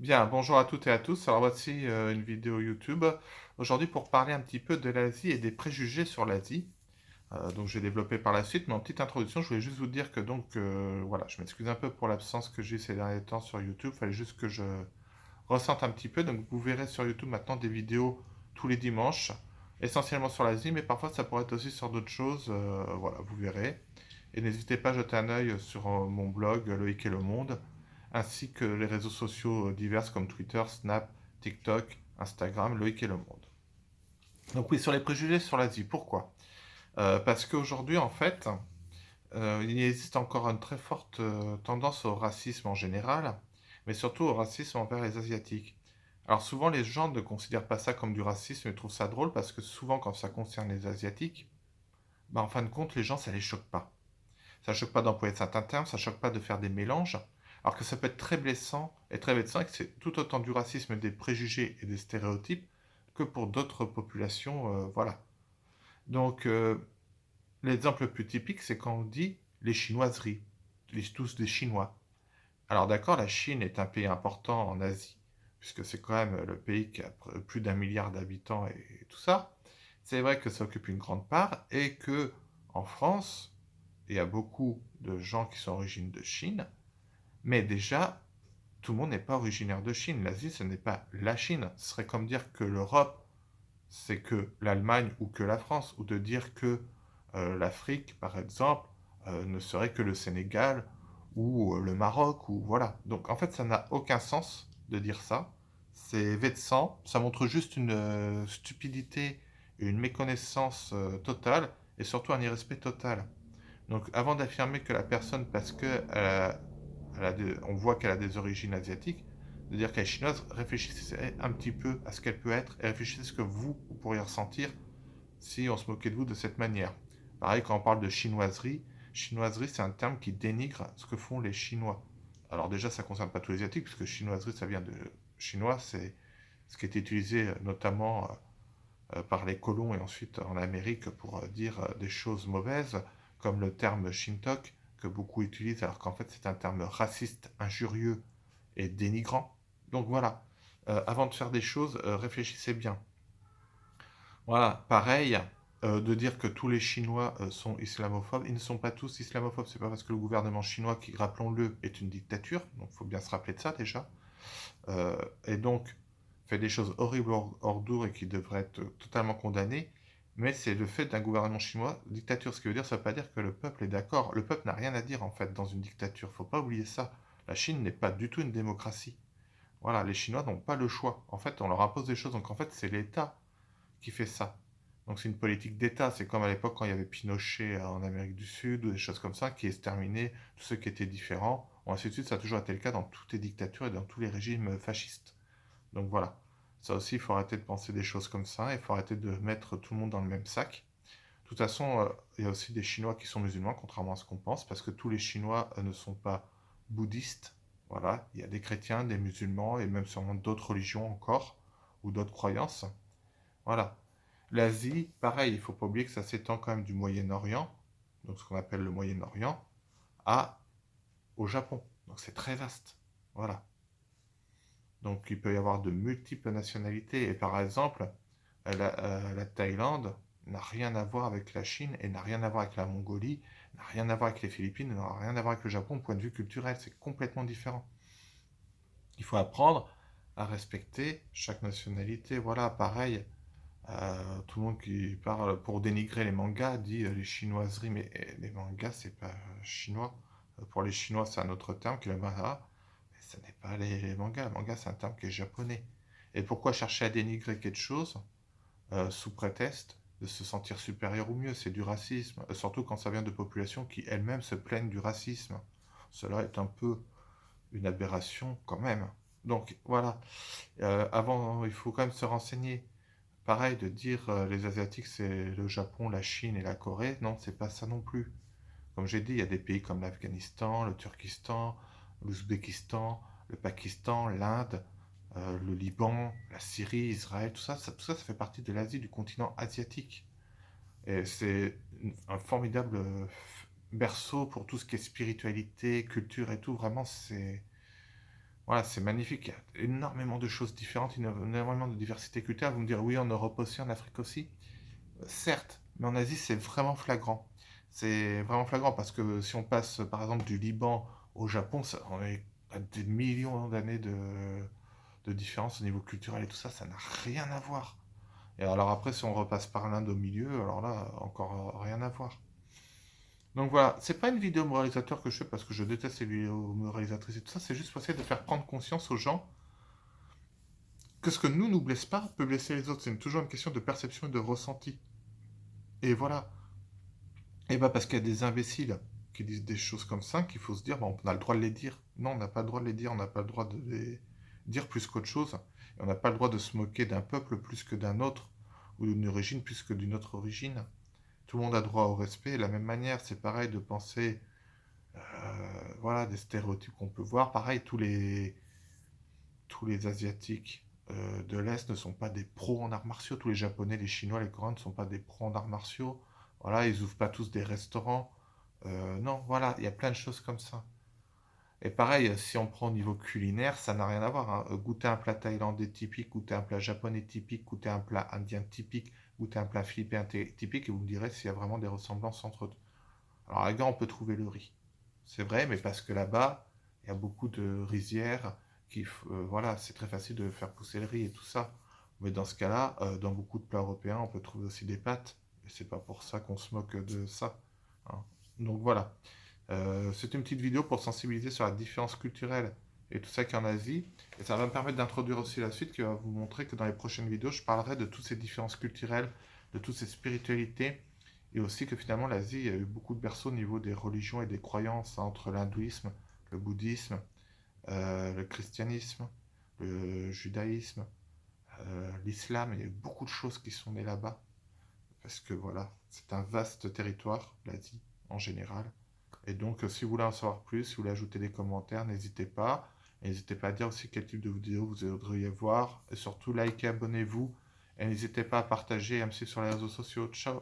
Bien, bonjour à toutes et à tous. Alors voici une vidéo YouTube aujourd'hui pour parler un petit peu de l'Asie et des préjugés sur l'Asie. Donc je vais développer par la suite, mais en petite introduction, je voulais juste vous dire que voilà, je m'excuse un peu pour l'absence que j'ai eu ces derniers temps sur YouTube. Il fallait juste que je ressente un petit peu. Donc vous verrez sur YouTube maintenant des vidéos tous les dimanches, essentiellement sur l'Asie, mais parfois ça pourrait être aussi sur d'autres choses. Voilà, vous verrez. Et n'hésitez pas à jeter un œil sur mon blog Loïc et le Monde, ainsi que les réseaux sociaux divers comme Twitter, Snap, TikTok, Instagram, Loïc et le Monde. Donc oui, sur les préjugés sur l'Asie, pourquoi? Parce qu'aujourd'hui, en fait, il existe encore une très forte tendance au racisme en général, mais surtout au racisme envers les Asiatiques. Alors souvent, les gens ne considèrent pas ça comme du racisme et trouvent ça drôle parce que souvent, quand ça concerne les Asiatiques, bah, en fin de compte, les gens, ça les choque pas. Ça choque pas d'employer certains termes, ça choque pas de faire des mélanges, alors que ça peut être très blessant et que c'est tout autant du racisme, des préjugés et des stéréotypes que pour d'autres populations, voilà. Donc, l'exemple le plus typique, c'est quand on dit les chinoiseries, tous des Chinois. Alors d'accord, la Chine est un pays important en Asie, puisque c'est quand même le pays qui a plus d'1 milliard d'habitants et tout ça. C'est vrai que ça occupe une grande part et que en France, il y a beaucoup de gens qui sont originaires de Chine, mais déjà, tout le monde n'est pas originaire de Chine. L'Asie, ce n'est pas la Chine. Ce serait comme dire que l'Europe, c'est que l'Allemagne ou que la France, ou de dire que l'Afrique, par exemple, ne serait que le Sénégal ou le Maroc, ou voilà. Donc en fait, ça n'a aucun sens de dire ça. C'est vexant, ça montre juste une stupidité et une méconnaissance totale, et surtout un irrespect total. Donc avant d'affirmer que la personne, parce que on voit qu'elle a des origines asiatiques, de dire qu'elle est chinoise, réfléchissez un petit peu à ce qu'elle peut être et réfléchissez à ce que vous pourriez ressentir si on se moquait de vous de cette manière. Pareil, quand on parle de chinoiserie, chinoiserie c'est un terme qui dénigre ce que font les Chinois. Alors déjà, ça ne concerne pas tous les Asiatiques, puisque chinoiserie, ça vient de chinois, c'est ce qui est utilisé notamment par les colons et ensuite en Amérique pour dire des choses mauvaises, comme le terme Shintok, que beaucoup utilisent alors qu'en fait c'est un terme raciste, injurieux et dénigrant. Donc voilà, avant de faire des choses, réfléchissez bien. Voilà, pareil, de dire que tous les Chinois sont islamophobes, ils ne sont pas tous islamophobes, c'est pas parce que le gouvernement chinois, qui rappelons-le, est une dictature, donc il faut bien se rappeler de ça déjà, et donc fait des choses horribles hors d'our et qui devraient être totalement condamnées, mais c'est le fait d'un gouvernement chinois, dictature, ce qui veut dire, ça ne veut pas dire que le peuple est d'accord. Le peuple n'a rien à dire en fait dans une dictature, faut pas oublier ça. La Chine n'est pas du tout une démocratie. Voilà, les Chinois n'ont pas le choix. En fait, on leur impose des choses, donc en fait, c'est l'État qui fait ça. Donc c'est une politique d'État, c'est comme à l'époque quand il y avait Pinochet en Amérique du Sud, ou des choses comme ça, qui exterminaient tous ceux qui étaient différents, ou ainsi de suite, ça a toujours été le cas dans toutes les dictatures et dans tous les régimes fascistes. Donc voilà. Ça aussi, il faut arrêter de penser des choses comme ça, il faut arrêter de mettre tout le monde dans le même sac. De toute façon, il y a aussi des Chinois qui sont musulmans, contrairement à ce qu'on pense, parce que tous les Chinois ne sont pas bouddhistes. Voilà, il y a des chrétiens, des musulmans, et même sûrement d'autres religions encore, ou d'autres croyances. Voilà. L'Asie, pareil, il ne faut pas oublier que ça s'étend quand même du Moyen-Orient, donc ce qu'on appelle le Moyen-Orient, à au Japon. Donc c'est très vaste. Voilà. Donc il peut y avoir de multiples nationalités. Et par exemple, la Thaïlande n'a rien à voir avec la Chine et n'a rien à voir avec la Mongolie, n'a rien à voir avec les Philippines, n'a rien à voir avec le Japon au point de vue culturel. C'est complètement différent. Il faut apprendre à respecter chaque nationalité. Voilà, pareil. Tout le monde qui parle pour dénigrer les mangas dit les chinoiseries, mais les mangas, c'est pas chinois. Pour les Chinois, c'est un autre terme qui est le manga, mais ce n'est pas les mangas. Le manga, c'est un terme qui est japonais. Et pourquoi chercher à dénigrer quelque chose sous prétexte de se sentir supérieur ou mieux? C'est du racisme, surtout quand ça vient de populations qui elles-mêmes se plaignent du racisme. Cela est un peu une aberration quand même. Donc voilà, avant, il faut quand même se renseigner. Pareil, de dire les Asiatiques, c'est le Japon, la Chine et la Corée, non, c'est pas ça non plus. Comme j'ai dit, il y a des pays comme l'Afghanistan, le Turkestan, l'Ouzbékistan, le Pakistan, l'Inde, le Liban, la Syrie, Israël, tout ça, ça fait partie de l'Asie, du continent asiatique. Et c'est un formidable berceau pour tout ce qui est spiritualité, culture et tout. Vraiment, c'est Voilà, c'est magnifique. Il y a énormément de choses différentes, énormément de diversité culturelle. Vous me direz, oui, en Europe aussi, en Afrique aussi. Certes, mais en Asie, c'est vraiment flagrant. C'est vraiment flagrant parce que si on passe, par exemple, du Liban au Japon, on est à des millions d'années de différence au niveau culturel et tout ça, ça n'a rien à voir. Et alors après, si on repasse par l'Inde au milieu, alors là, encore rien à voir. Donc voilà, c'est pas une vidéo moralisateur que je fais parce que je déteste les vidéos moralisatrices et tout ça, c'est juste pour essayer de faire prendre conscience aux gens que ce que nous blesse pas peut blesser les autres. C'est toujours une question de perception et de ressenti. Et voilà. Et bah parce qu'il y a des imbéciles qui disent des choses comme ça, qu'il faut se dire, bah, on a le droit de les dire. Non, on n'a pas le droit de les dire, on n'a pas le droit de les dire plus qu'autre chose. Et on n'a pas le droit de se moquer d'un peuple plus que d'un autre, ou d'une origine plus que d'une autre origine. Tout le monde a droit au respect. Et de la même manière, c'est pareil de penser, voilà, des stéréotypes qu'on peut voir. Pareil, tous les Asiatiques de l'Est ne sont pas des pros en arts martiaux. Tous les Japonais, les Chinois, les Coréens ne sont pas des pros en arts martiaux. Voilà, ils ouvrent pas tous des restaurants. Non, voilà, il y a plein de choses comme ça. Et pareil, si on prend au niveau culinaire, ça n'a rien à voir, hein. Goûter un plat thaïlandais typique, goûter un plat japonais typique, goûter un plat indien typique, goûter un plat philippin typique, et vous me direz s'il y a vraiment des ressemblances entre eux. Alors, là, on peut trouver le riz. C'est vrai, mais parce que là-bas, il y a beaucoup de rizières voilà, c'est très facile de faire pousser le riz et tout ça. Mais dans ce cas-là, dans beaucoup de plats européens, on peut trouver aussi des pâtes. Et c'est pas pour ça qu'on se moque de ça, hein. Donc voilà. C'est une petite vidéo pour sensibiliser sur la différence culturelle et tout ça qu'il y a en Asie. Et ça va me permettre d'introduire aussi la suite qui va vous montrer que dans les prochaines vidéos, je parlerai de toutes ces différences culturelles, de toutes ces spiritualités. Et aussi que finalement, l'Asie, il y a eu beaucoup de berceaux au niveau des religions et des croyances, hein, entre l'hindouisme, le bouddhisme, le christianisme, le judaïsme, l'islam. Il y a eu beaucoup de choses qui sont nées là-bas. Parce que voilà, c'est un vaste territoire, l'Asie en général. Et donc, si vous voulez en savoir plus, si vous voulez ajouter des commentaires, n'hésitez pas. Et n'hésitez pas à dire aussi quel type de vidéo vous voudriez voir. Et surtout, likez, abonnez-vous. Et n'hésitez pas à partager et à me suivre sur les réseaux sociaux. Ciao!